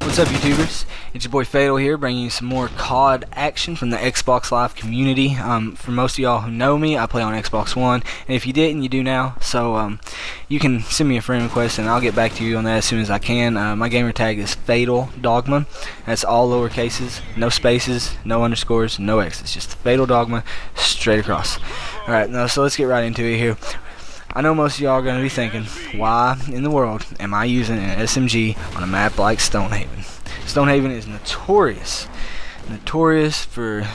What's up, YouTubers? It's your boy Fatal here, bringing you some more COD action from the Xbox Live community. For most of y'all who know me, I play on Xbox One, and if you didn't, you do now. So you can send me a friend request, and I'll get back to you on that as soon as I can. My gamer tag is Fatal Dogma. That's all lower cases, no spaces, no underscores, no X's. Just Fatal Dogma, straight across. All right, now so let's get right into it here. I know most of y'all are going to be thinking, why in the world am I using an SMG on a map like Stonehaven? Stonehaven is notorious for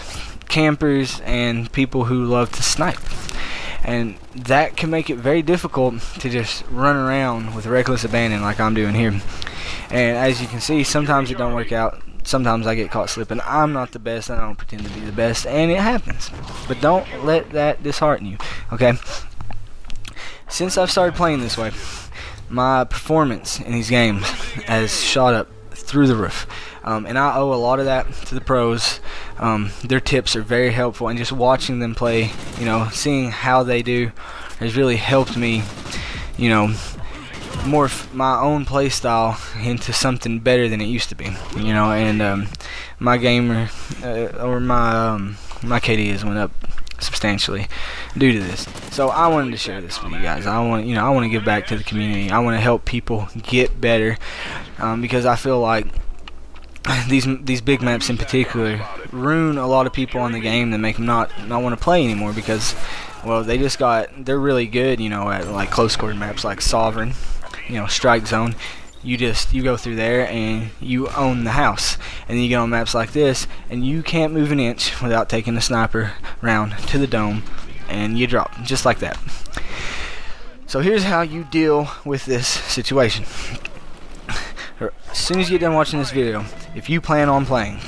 campers and people who love to snipe. And that can make it very difficult to just run around with reckless abandon like I'm doing here. And as you can see, sometimes it don't work out. Sometimes I get caught slipping. I'm not the best. I don't pretend to be the best, and it happens. But don't let that dishearten you, okay? Since I've started playing this way, my performance in these games has shot up through the roof, and I owe a lot of that to the pros. Their tips are very helpful, and just watching them play, you know, seeing how they do has really helped me, you know, morph my own play style into something better than it used to be, you know. And my gamer my KD has went up substantially due to this. So I wanted to share this with you guys. I want to give back to the community. I want to help people get better, because I feel like these big maps in particular ruin a lot of people on the game that make them not want to play anymore, because, well, they're really good, you know, at like close quarter maps like Sovereign, you know, Strike Zone. You go through there and you own the house, and then you get on maps like this and you can't move an inch without taking a sniper round to the dome, and you drop just like that. So here's how you deal with this situation. As soon as you get done watching this video, if you plan on playing,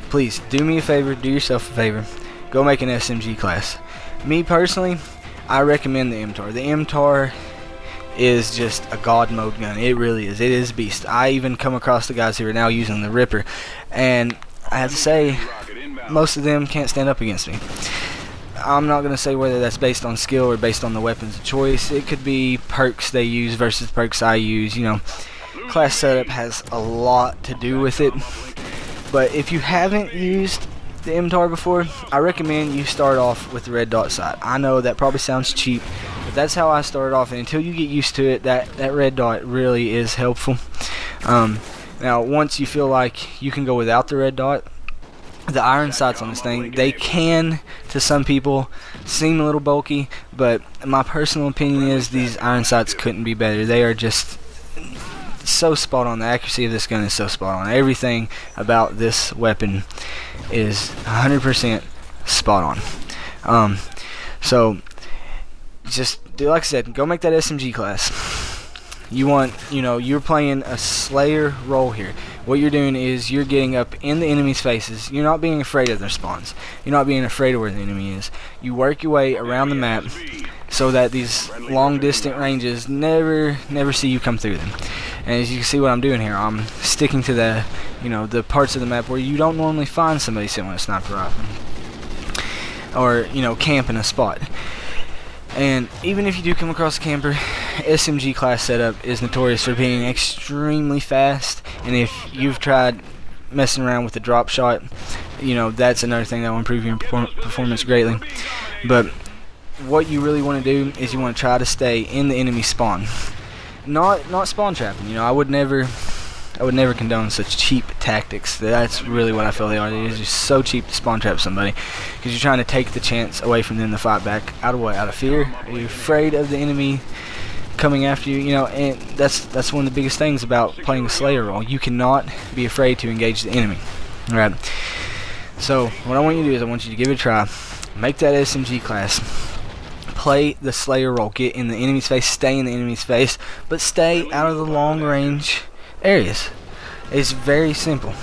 please do me a favor, do yourself a favor, go make an SMG class. Me personally, I recommend the MTAR. The MTAR is just a god mode gun. It really is. It is a beast. I even come across the guys who are now using the Ripper, and I have to say, most of them can't stand up against me. I'm not going to say whether that's based on skill or based on the weapons of choice. It could be perks they use versus perks I use. You know, class setup has a lot to do with it. But if you haven't used the MTAR before, I recommend you start off with the red dot sight. I know that probably sounds cheap, but that's how I started off, and until you get used to it, that red dot really is helpful. Now once you feel like you can go without the red dot, the iron sights on this thing, they can, to some people, seem a little bulky, but my personal opinion is these iron sights couldn't be better. They are just so spot on. The accuracy of this gun is so spot on. Everything about this weapon is 100% spot on. So just do, like I said, go make that SMG class. You're playing a Slayer role here. What you're doing is you're getting up in the enemy's faces. You're not being afraid of their spawns. You're not being afraid of where the enemy is. You work your way around the map so that these long distant ranges never see you come through them. And as you can see what I'm doing here, I'm sticking to the parts of the map where you don't normally find somebody sitting with a sniper rifle or, camp in a spot. And even if you do come across a camper, SMG class setup is notorious for being extremely fast, and if you've tried messing around with the drop shot, that's another thing that will improve your performance greatly. But what you really want to do is you want to try to stay in the enemy spawn, not spawn trapping. I would never condone such cheap tactics. That's really what I feel they are. It's just so cheap to spawn trap somebody, because you're trying to take the chance away from them to fight back. Out of what? Out of fear? Are you afraid of the enemy coming after you? And that's one of the biggest things about playing a Slayer role. You cannot be afraid to engage the enemy. Alright. So what I want you to do is I want you to give it a try. Make that SMG class. Play the Slayer role. Get in the enemy's face. Stay in the enemy's face, but stay out of the long range areas. It's very simple,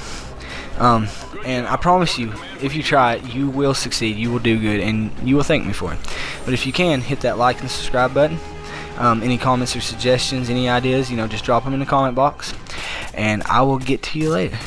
and I promise you, if you try it, you will succeed. You will do good, and you will thank me for it. But if you can, hit that like and subscribe button. Any comments or suggestions, any ideas, just drop them in the comment box, and I will get to you later.